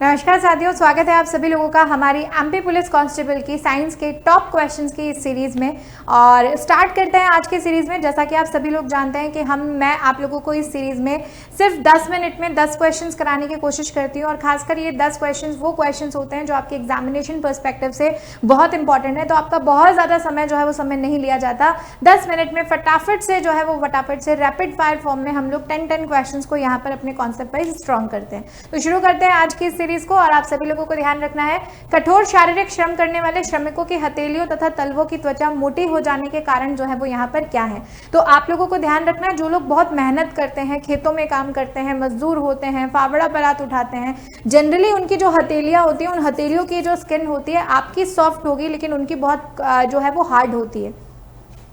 नमस्कार साथियों, स्वागत है आप सभी लोगों का हमारी एमपी पुलिस कांस्टेबल की साइंस के टॉप क्वेश्चंस की इस सीरीज में। और स्टार्ट करते हैं आज के सीरीज में। जैसा कि आप सभी लोग जानते हैं कि मैं आप लोगों को इस सीरीज में सिर्फ 10 मिनट में 10 क्वेश्चंस कराने की कोशिश करती हूँ। और खासकर ये 10 क्वेश्चंस वो क्वेश्चंस होते हैं जो आपके एग्जामिनेशन पर्सपेक्टिव से बहुत इंपॉर्टेंट है। तो आपका बहुत ज़्यादा समय जो है वो समय नहीं लिया जाता। 10 मिनट में फटाफट से जो है वो फटाफट से रैपिड फायर फॉर्म में हम लोग 10 क्वेश्चंस को यहाँ पर अपने कॉन्सेप्ट वाइज स्ट्रॉन्ग करते हैं। तो शुरू करते हैं आज की सीरीज को। और आप सभी लोगों को ध्यान रखना है, कठोर शारीरिक श्रम करने वाले श्रमिकों की हथेलियों तथा तलवों की त्वचा मोटी हो जाने के कारण जो है वो यहाँ पर क्या है। तो आप लोगों को ध्यान रखना है, जो लोग बहुत मेहनत करते हैं, खेतों में काम करते हैं, मजदूर होते हैं, फावड़ा परात उठाते हैं, जनरली उनकी जो हथेलियां होती हैं, उन हथेलियों की जो स्किन होती है आपकी सॉफ्ट होगी, लेकिन उनकी बहुत जो है वो हार्ड होती है,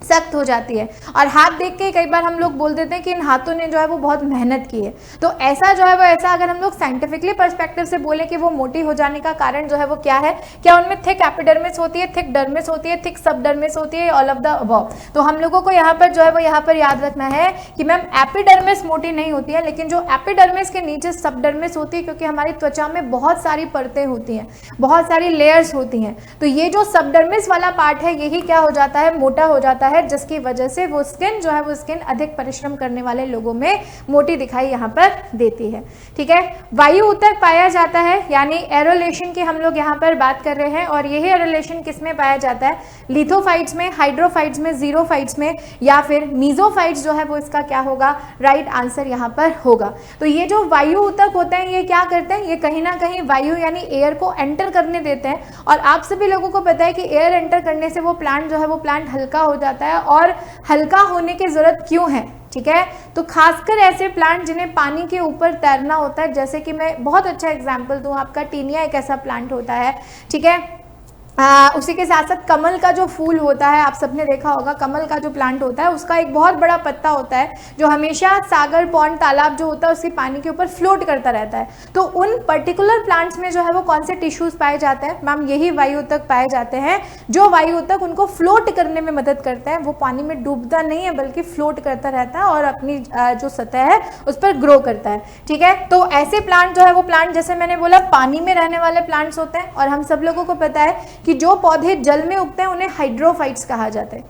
सख्त हो जाती है। और हाथ देख के कई बार हम लोग बोल देते हैं कि इन हाथों ने जो है वो बहुत मेहनत की है। तो ऐसा जो है वो ऐसा अगर हम लोग साइंटिफिकली पर्सपेक्टिव से बोले कि वो मोटी हो जाने का कारण जो है वो क्या है, क्या उनमें थिक एपिडर्मिस होती है, थिक डर्मिस होती है, थिक सबडर्मिस होती है, ऑल ऑफ द अबव। तो हम लोगों को यहाँ पर जो है वो यहाँ पर याद रखना है कि मैम एपिडर्मिस मोटी नहीं होती है, लेकिन जो एपिडर्मिस के नीचे सबडर्मिस होती है, क्योंकि हमारी त्वचा में बहुत सारी परतें होती हैं, बहुत सारी लेयर्स होती हैं। तो ये जो सबडर्मिस वाला पार्ट है यही क्या हो जाता है, मोटा हो जाता है, जिसकी वजह से वो स्किन जो है वो स्किन अधिक परिश्रम करने वाले लोगों में मोटी दिखाई यहाँ पर देती है। ठीक है, वायु ऊतक पाया जाता है, यानी एरोलेशन की हम लोग यहाँ पर बात कर रहे हैं। और यही एरोलेशन किस में पाया जाता है, लिथोफाइट्स में, हाइड्रोफाइट्स में, जीरोफाइट्स में, या फिर मीजोफाइट्स जो है वो इसका क्या होगा, राइट आंसर यहाँ पर होगा। तो ये जो वायु ऊतक होते हैं ये क्या करते हैं, ये कहीं ना कहीं वायु यानी एयर को एंटर करने देते हैं। और आप सभी लोगों को पता है कि एयर एंटर करने से वो प्लांट जो है वो प्लांट हल्का हो जाता है। और हल्का होने की जरूरत क्यों है, ठीक है, तो खासकर ऐसे प्लांट जिन्हें पानी के ऊपर तैरना होता है, जैसे कि मैं बहुत अच्छा एग्जांपल दूं आपका, टीनिया एक ऐसा प्लांट होता है। ठीक है, उसी के साथ साथ कमल का जो फूल होता है, आप सबने देखा होगा, कमल का जो प्लांट होता है उसका एक बहुत बड़ा पत्ता होता है जो हमेशा सागर, पॉन्ड, तालाब जो होता है उसकी पानी के ऊपर फ्लोट करता रहता है। तो उन पर्टिकुलर प्लांट्स में जो है वो कौन से टिश्यूज पाए जाते हैं, मैम यही वायु ऊतक पाए जाते हैं, जो वायु ऊतक उनको फ्लोट करने में मदद करते हैं। वो पानी में डूबता नहीं है बल्कि फ्लोट करता रहता है और अपनी जो सतह है उस पर ग्रो करता है। ठीक है, तो ऐसे प्लांट जो है वो प्लांट, जैसे मैंने बोला, पानी में रहने वाले प्लांट्स होते हैं। और हम सब लोगों को पता है कि जो पौधे जल में उगते हैं उन्हें हाइड्रोफाइट्स कहा जाता है।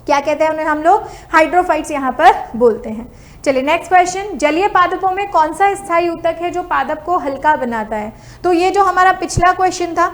क्या कहते हैं उन्हें, हम लोग हाइड्रोफाइट्स यहाँ पर बोलते हैं। चलिए नेक्स्ट क्वेश्चन, जलीय पादपों में कौन सा स्थायी ऊतक है जो पादप को हल्का बनाता है। तो ये जो हमारा पिछला क्वेश्चन था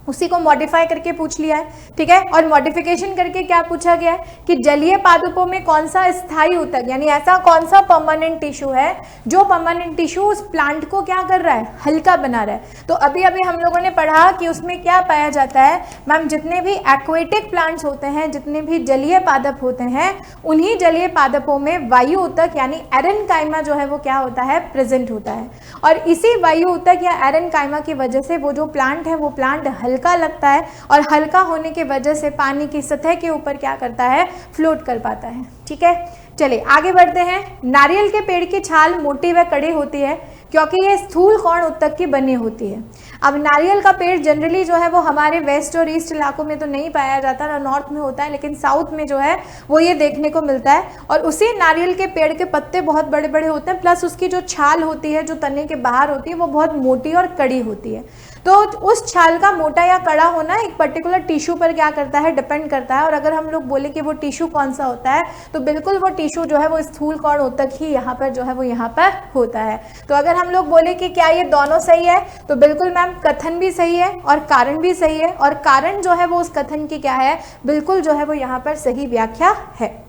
उसी को मॉडिफाई करके पूछ लिया है। ठीक है, और मॉडिफिकेशन करके क्या पूछा गया है कि जलीय पादपों में कौन सा स्थायी ऊतक, यानी ऐसा कौन सा परमानेंट टिश्यू है जो परमानेंट टिश्यू उस प्लांट को क्या कर रहा है, हल्का बना रहा है। तो अभी अभी हम लोगों ने पढ़ा कि उसमें क्या पाया जाता है, मैम जितने भी एक्वेटिक प्लांट्स होते हैं, जितने भी जलीय पादप होते हैं, उन्हीं जलीय पादपों में वायु ऊतक यानी एरेनकाइमा जो है वो क्या होता है, प्रेजेंट होता है। और इसी वायु ऊतक या एरेनकाइमा की वजह से वो जो प्लांट है वो प्लांट हल्का लगता है, और हल्का होने की वजह से पानी की सतह के ऊपर क्या करता है, फ्लोट कर पाता है। ठीक है, चलिए आगे बढ़ते हैं। नारियल के पेड़ की छाल मोटी व कड़ी होती है क्योंकि ये स्थूल कौण ऊतक की बनी होती है। अब नारियल का पेड़ जनरली जो है वो हमारे वेस्ट और ईस्ट इलाकों में तो नहीं पाया जाता, ना नॉर्थ में होता है, लेकिन साउथ में जो है वो ये देखने को मिलता है। और उसी नारियल के पेड़ के पत्ते बहुत बड़े बड़े होते हैं, प्लस उसकी जो छाल होती है, जो तने के बाहर होती है, वो बहुत मोटी और कड़ी होती है। तो उस छाल का मोटा या कड़ा होना एक पर्टिकुलर टिश्यू पर क्या करता है, डिपेंड करता है। और अगर हम लोग बोले कि वो टिश्यू कौन सा होता है, तो बिल्कुल वो टिश्यू जो है वो स्थूल कौण ऊतक ही यहाँ पर जो है वो यहाँ पर होता है। तो अगर हम लोग बोले कि क्या ये दोनों सही है, तो बिल्कुल मैम कथन भी सही है और कारण भी सही है। और कारण जो है वो उस कथन की क्या है, बिल्कुल जो है वो यहाँ पर सही व्याख्या है।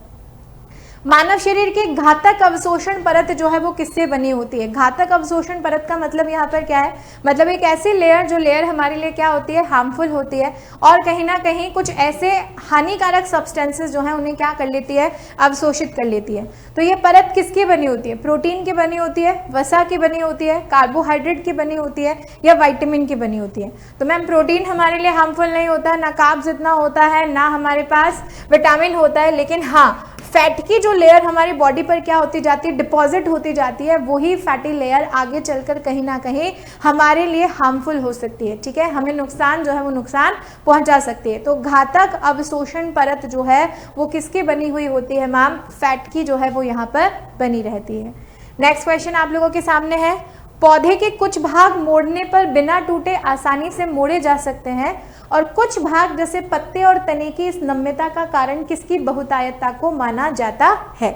मानव शरीर की घातक अवशोषण परत जो है वो किससे बनी होती है। घातक अवशोषण परत का मतलब यहाँ पर क्या है, मतलब एक ऐसी लेयर जो लेयर हमारे लिए क्या होती है, हार्मफुल होती है, और कहीं ना कहीं कुछ ऐसे हानिकारक सब्सटेंसेस जो हैं उन्हें क्या कर लेती है, अवशोषित कर लेती है। तो ये परत किसकी बनी होती है, प्रोटीन की बनी होती है, वसा की बनी होती है, कार्बोहाइड्रेट की बनी होती है, या विटामिन की बनी होती है। तो मैम प्रोटीन हमारे लिए हार्मफुल नहीं होता, ना कार्ब्स इतना होता है, ना हमारे पास विटामिन होता है, लेकिन हाँ फैट की जो लेयर हमारी बॉडी पर क्या होती जाती है, डिपॉजिट होती जाती है, वही फैटी लेयर आगे चलकर कहीं ना कहीं हमारे लिए हार्मफुल हो सकती है। ठीक है, हमें नुकसान जो है वो नुकसान पहुंचा सकती है। तो घातक अवशोषण परत जो है वो किसकी बनी हुई होती है, मैम फैट की जो है वो यहाँ पर बनी रहती है। नेक्स्ट क्वेश्चन आप लोगों के सामने है, पौधे के कुछ भाग मोड़ने पर बिना टूटे आसानी से मोड़े जा सकते हैं और कुछ भाग जैसे पत्ते और तने की इस नम्यता का कारण किसकी बहुतायतता को माना जाता है।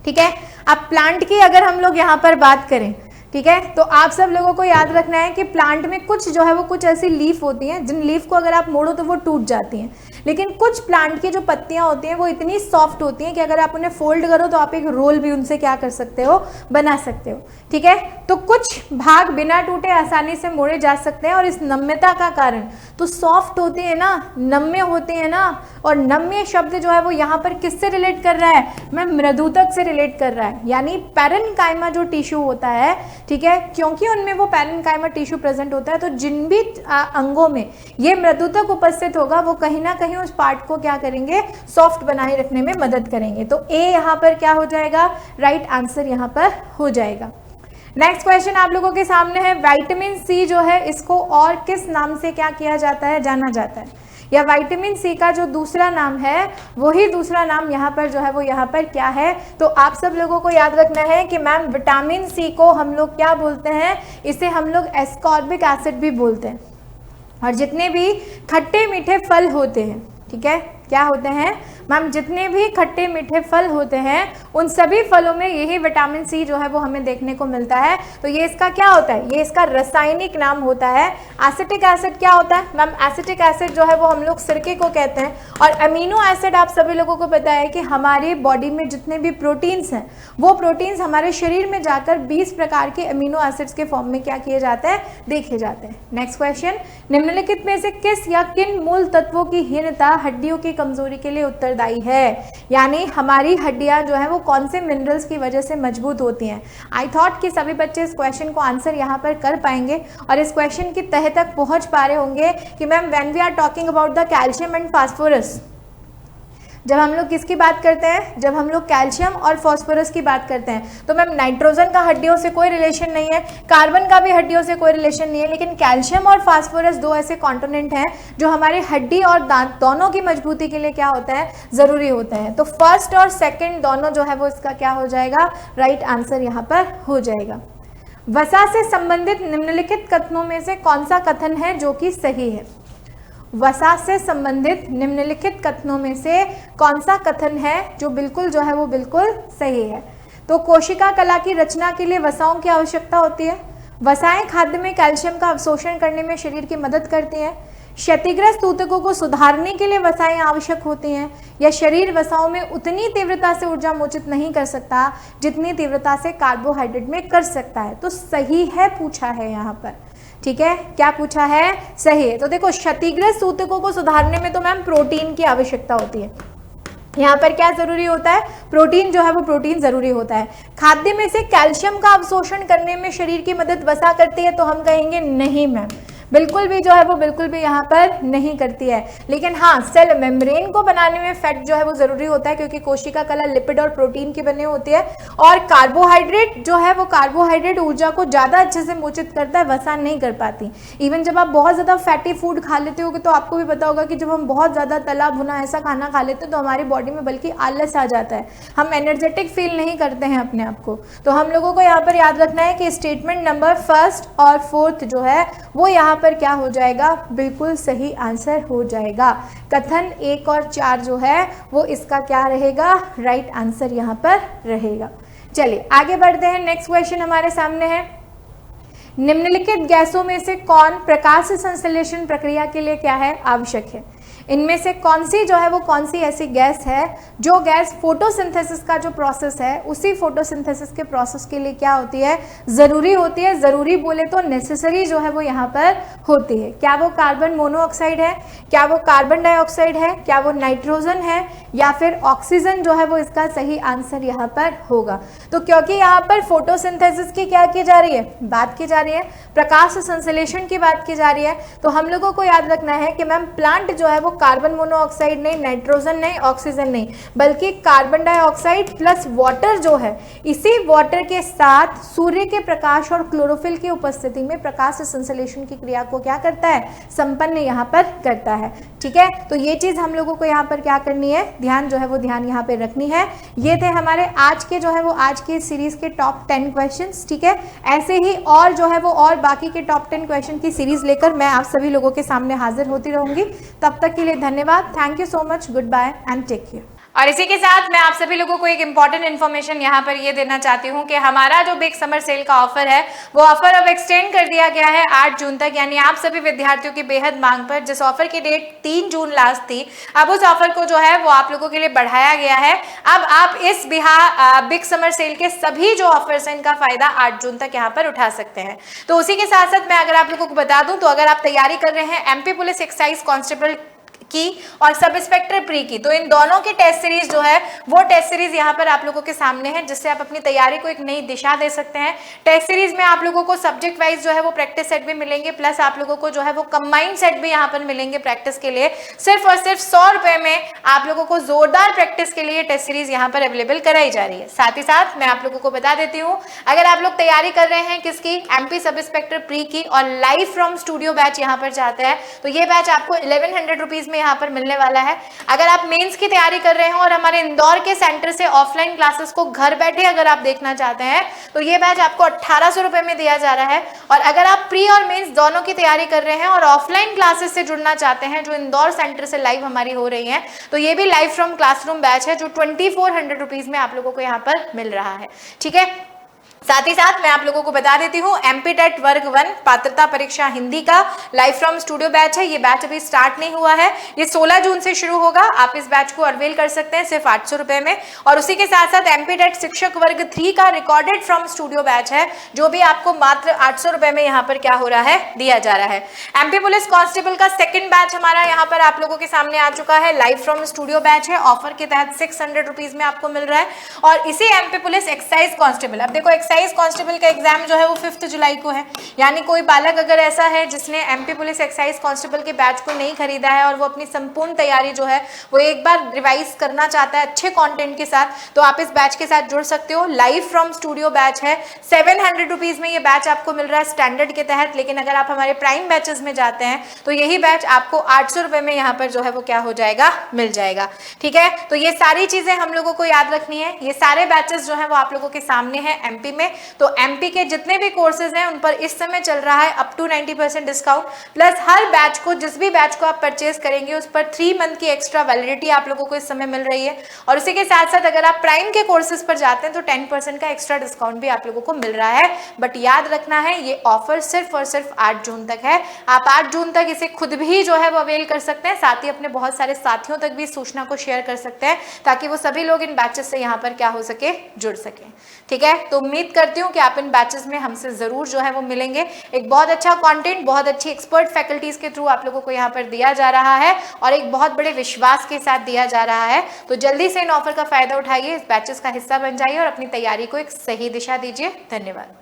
ठीक है, अब प्लांट की अगर हम लोग यहाँ पर बात करें, ठीक है, तो आप सब लोगों को याद रखना है कि प्लांट में कुछ जो है वो कुछ ऐसी लीफ होती हैं जिन लीफ को अगर आप मोड़ो तो वो टूट जाती हैं, लेकिन कुछ प्लांट की जो पत्तियां होती हैं वो इतनी सॉफ्ट होती हैं कि अगर आप उन्हें फोल्ड करो तो आप एक रोल भी उनसे क्या कर सकते हो, बना सकते हो। ठीक है, तो कुछ भाग बिना टूटे आसानी से मोड़े जा सकते हैं और इस नम्यता का कारण, तो सॉफ्ट होती है ना, नम्य होती है ना, और नम्य शब्द जो है वो यहाँ पर किससे रिलेट कर रहा है, मैं मृदुतक से रिलेट कर रहा है, यानी पैरेन्काइमा जो टिश्यू होता है, ठीक है, क्योंकि उनमें वो पैरेन्काइमा टिश्यू प्रेजेंट होता है, तो जिन भी अंगों में ये मृदुतक उपस्थित होगा वो कहीं ना कहीं उस पार्ट को क्या करेंगे, सॉफ्ट बनाए रखने में मदद करेंगे। तो ए यहाँ पर क्या हो जाएगा, राइट आंसर यहाँ पर हो जाएगा। नेक्स्ट क्वेश्चन आप लोगों के सामने है, विटामिन सी जो है इसको और किस नाम से क्या किया जाता है, जाना जाता है, या विटामिन सी का जो दूसरा नाम है वही दूसरा नाम यहाँ पर जो है वो यहाँ पर क्या है। तो आप सब लोगों को याद रखना है कि मैम विटामिन सी को हम लोग क्या बोलते हैं, इसे हम लोग एस्कॉर्बिक एसिड भी बोलते हैं। और जितने भी खट्टे मीठे फल होते हैं, ठीक है, क्या होते हैं मैम, जितने भी खट्टे मीठे फल होते हैं उन सभी फलों में यही विटामिन सी जो है वो हमें देखने को मिलता है। तो ये इसका क्या होता है, ये इसका रासायनिक नाम होता है। एसिटिक एसिड क्या होता है मैम, एसिटिक एसिड जो है वो हम लोग सिरके को कहते हैं। और अमीनो एसिड आप सभी लोगों को पता है कि हमारी बॉडी में जितने भी प्रोटीन्स हैं वो प्रोटीन्स हमारे शरीर में जाकर 20 प्रकार के अमीनो एसिड्स के फॉर्म में क्या किए जाते हैं, देखे जाते हैं। नेक्स्ट क्वेश्चन, निम्नलिखित में से किस या किन मूल तत्वों की हीनता हड्डियों की कमजोरी के लिए उत्तरदायी है, यानी हमारी हड्डियां जो है वो कौन से मिनरल्स की वजह से मजबूत होती हैं। आई थॉट कि सभी बच्चे इस क्वेश्चन को आंसर यहाँ पर कर पाएंगे और इस क्वेश्चन की तह तक पहुंच पा रहे होंगे कि ma'am when we are talking about the calcium and phosphorus, जब हम लोग किसकी बात करते हैं, जब हम लोग कैल्शियम और फास्फोरस की बात करते हैं, तो मैम नाइट्रोजन का हड्डियों से कोई रिलेशन नहीं है, कार्बन का भी हड्डियों से कोई रिलेशन नहीं है, लेकिन कैल्शियम और फास्फोरस दो ऐसे कॉम्पोनेंट हैं जो हमारे हड्डी और दांत दोनों की मजबूती के लिए क्या होता है, जरूरी होता है। तो फर्स्ट और सेकेंड दोनों जो है वो इसका क्या हो जाएगा, राइट आंसर यहाँ पर हो जाएगा। वसा से संबंधित निम्नलिखित कथनों में से कौन सा कथन है जो कि सही है। वसा से संबंधित निम्नलिखित कथनों में से कौन सा कथन है जो बिल्कुल जो है वो बिल्कुल सही है। तो कोशिका कला की रचना के लिए वसाओं की आवश्यकता होती है। वसाएं खाद्य में कैल्शियम का अवशोषण करने में शरीर की मदद करती हैं। क्षतिग्रस्त ऊतकों को सुधारने के लिए वसाएं आवश्यक होती हैं, या शरीर वसाओं में उतनी तीव्रता से ऊर्जा मोचित नहीं कर सकता जितनी तीव्रता से कार्बोहाइड्रेट में कर सकता है। तो सही है पूछा है यहाँ पर, ठीक है, क्या पूछा है, सही है। तो देखो क्षतिग्रस्त ऊतकों को सुधारने में तो मैम प्रोटीन की आवश्यकता होती है। यहाँ पर क्या जरूरी होता है, प्रोटीन जो है वो प्रोटीन जरूरी होता है। खाद्य में से कैल्शियम का अवशोषण करने में शरीर की मदद वसा करती है, तो हम कहेंगे नहीं मैम, बिल्कुल भी जो है वो बिल्कुल भी यहाँ पर नहीं करती है। लेकिन हाँ, सेल मेम्ब्रेन को बनाने में फैट जो है वो जरूरी होता है, क्योंकि कोशिका कला लिपिड और प्रोटीन की बनी होती है। और कार्बोहाइड्रेट जो है वो कार्बोहाइड्रेट ऊर्जा को ज्यादा अच्छे से मोचित करता है, वसा नहीं कर पाती। इवन जब आप बहुत ज्यादा फैटी फूड खा लेते होगे तो आपको भी पता होगा कि जब हम बहुत ज्यादा तला भुना ऐसा खाना खा लेते हैं तो हमारी बॉडी में बल्कि आलस आ जाता है, हम एनर्जेटिक फील नहीं करते हैं अपने आप को। तो हम लोगों को यहाँ पर याद रखना है कि स्टेटमेंट नंबर फर्स्ट और फोर्थ जो है वो यहाँ पर क्या हो जाएगा, बिल्कुल सही आंसर हो जाएगा। कथन 1 और 4 जो है वो इसका क्या रहेगा, राइट आंसर यहाँ पर रहेगा। चलिए आगे बढ़ते हैं। नेक्स्ट क्वेश्चन हमारे सामने है, निम्नलिखित गैसों में से कौन प्रकाश संश्लेषण प्रक्रिया के लिए क्या है, आवश्यक है। इनमें से कौन सी जो है वो कौन सी ऐसी गैस है जो गैस फोटोसिंथेसिस का जो प्रोसेस है उसी फोटोसिंथेसिस के प्रोसेस के लिए क्या होती है, जरूरी होती है। जरूरी बोले तो नेसेसरी जो है वो यहाँ पर होती है। क्या वो कार्बन मोनोऑक्साइड है, क्या वो कार्बन डाइऑक्साइड है, क्या वो नाइट्रोजन है, या फिर ऑक्सीजन जो है वो इसका सही आंसर यहाँ पर होगा। तो क्योंकि यहाँ पर फोटोसिंथेसिस की क्या की जा रही है, बात की जा रही है, प्रकाश संश्लेषण की बात की जा रही है, तो हम लोगों को याद रखना है कि मैम प्लांट जो है वो कार्बन मोनोऑक्साइड नहीं, नाइट्रोजन नहीं, ऑक्सीजन नहीं, बल्कि कार्बन डाइऑक्साइड प्लस वाटर जो है, इसी वाटर के साथ सूर्य के प्रकाश और क्लोरोफिल की उपस्थिति में प्रकाश संश्लेषण की क्रिया को क्या करता है, संपन्न यहाँ पर करता है। ठीक है, तो ये चीज हम लोगों को यहाँ पर क्या करनी है, ध्यान जो है वो ध्यान यहाँ पे रखनी है। ये थे हमारे आज के जो है वो आज की सीरीज के टॉप 10 क्वेश्चंस। ठीक है, ऐसे ही और जो है वो और बाकी के टॉप 10 क्वेश्चन की सीरीज लेकर मैं आप सभी लोगों के सामने हाजिर होती रहूंगी। तब तक के लिए धन्यवाद, thank you so much, goodbye and take care. और इसी के साथ मैं आप सभी लोगों को एक इंपॉर्टेंट इन्फॉर्मेशन यहाँ पर ये देना चाहती हूँ कि हमारा जो बिग समर सेल का ऑफर है वो ऑफर अब एक्सटेंड कर दिया गया है 8 जून तक, यानी आप सभी विद्यार्थियों की बेहद मांग पर जिस ऑफर की डेट 3 जून लास्ट थी, अब उस ऑफर को जो है वो आप लोगों के लिए बढ़ाया गया है। अब आप इस बिग समर सेल के सभी जो ऑफर्स हैं इनका फायदा 8 जून तक यहाँ पर उठा सकते हैं। तो उसी के साथ साथ मैं अगर आप लोगों को बता दूं तो अगर आप तैयारी कर रहे हैं एमपी पुलिस एक्साइज कांस्टेबल की और सब इंस्पेक्टर प्री की, तो इन दोनों की टेस्ट सीरीज जो है वो टेस्ट सीरीज यहाँ पर आप लोगों के सामने है, जिससे आप अपनी तैयारी को एक नई दिशा दे सकते हैं। टेस्ट सीरीज में आप लोगों को सब्जेक्ट वाइज जो है वो प्रैक्टिस सेट भी मिलेंगे, प्लस आप लोगों को जो है वो कंबाइंड सेट भी यहाँ पर मिलेंगे प्रैक्टिस के लिए। सिर्फ और सिर्फ 100 रुपए में आप लोगों को जोरदार प्रैक्टिस के लिए टेस्ट सीरीज यहाँ पर अवेलेबल कराई जा रही है। साथ ही साथ मैं आप लोगों को बता देती हूँ, अगर आप लोग तैयारी कर रहे हैं किसकी, एमपी सब इंस्पेक्टर प्री की और लाइव फ्रॉम स्टूडियो बैच यहाँ पर चाहते हैं, तो ये बैच आपको 1100 रुपीज में यहाँ पर मिलने वाला है। अगर आप मेंस की तैयारी कर रहे हो और हमारे इंदौर के सेंटर से ऑफलाइन क्लासेस को घर बैठे अगर आप देखना चाहते हैं, तो ये बैच आपको 1800 रुपए में दिया जा रहा है। और अगर आप प्री और मेंस दोनों की तैयारी कर रहे हैं और ऑफलाइन क्लासेस से जुड़ना चाहते हैं जो इंदौर सेंटर से लाइव हमारी हो रही है, तो ये भी लाइव फ्रॉम क्लासरूम बैच है जो 2400 रुपीज में आप लोगों को यहाँ पर मिल रहा है। ठीक है, साथ ही साथ मैं आप लोगों को बता देती हूँ एमपी टेट वर्ग 1 पात्रता परीक्षा हिंदी का लाइव फ्रॉम स्टूडियो बैच है। ये बैच अभी स्टार्ट नहीं हुआ है, ये 16 जून से शुरू होगा। आप इस बैच को अवेल कर सकते हैं सिर्फ 800 रुपए में। और उसी के साथ साथ एमपी टेट शिक्षक वर्ग 3 का रिकॉर्डेड फ्रॉम स्टूडियो बैच है, जो भी आपको मात्र 800 रुपए में यहाँ पर क्या हो रहा है, दिया जा रहा है। एमपी पुलिस कांस्टेबल का सेकंड बैच हमारा यहाँ पर आप लोगों के सामने आ चुका है, लाइव फ्रॉम स्टूडियो बैच है, ऑफर के तहत 600 रुपीज में आपको मिल रहा है। और इसी एमपी पुलिस एक्साइज कांस्टेबल, अब देखो एक्साइज कांस्टेबल का एग्जाम जो है वो 5 जुलाई को है, यानी कोई बालक अगर ऐसा है जिसने एमपी पुलिस एक्साइज कांस्टेबल के बैच को नहीं खरीदा है और वो अपनी संपूर्ण तैयारी जो है वो एक बार रिवाइज करना चाहता है अच्छे कंटेंट के साथ, तो आप इस बैच के साथ जुड़ सकते हो। लाइव फ्रॉम स्टूडियो बैच है, 700 रुपीज में ये बैच आपको मिल रहा है स्टैंडर्ड के तहत। लेकिन अगर आप हमारे प्राइम बैचेस में जाते हैं तो यही बैच आपको 800 रुपए में यहाँ पर जो है वो क्या हो जाएगा, मिल जाएगा। ठीक है, तो ये सारी चीजें हम लोगों को याद रखनी है। ये सारे बैचेस जो है वो आप लोगों के सामने है एमपी में। तो एमपी के जितने भी कोर्सेज हैं उन पर इस समय चल रहा है अप टू 90% डिस्काउंट, प्लस हर बैच को, जिस भी बैच को आप परचेज करेंगे उस पर 3 मंथ की एक्स्ट्रा वैलिडिटी आप लोगों को इस समय मिल रही है। और उसी के साथ साथ अगर आप प्राइम के कोर्सेज पर जाते हैं तो 10% का एक्स्ट्रा डिस्काउंट भी आप लोगों को मिल रहा है। बट याद रखना है ये ऑफर सिर्फ और सिर्फ 8 जून तक है। आप 8 जून तक इसे खुद भी जो है वो अवेल कर सकते हैं, साथ ही अपने बहुत सारे साथियों तक भी सूचना को शेयर कर सकते हैं ताकि वो सभी लोग इन बैचेस से यहाँ पर क्या हो सके, जुड़ सके। ठीक है, तो उम्मीद करती हूँ कि आप इन बैचेस में हमसे जरूर जो है वो मिलेंगे। एक बहुत अच्छा कंटेंट, बहुत अच्छी एक्सपर्ट फैकल्टीज के थ्रू आप लोगों को यहाँ पर दिया जा रहा है और एक बहुत बड़े विश्वास के साथ दिया जा रहा है। तो जल्दी से इन ऑफर का फायदा उठाइए, इस बैचेस का हिस्सा बन जाइए और अपनी तैयारी को एक सही दिशा दीजिए। धन्यवाद।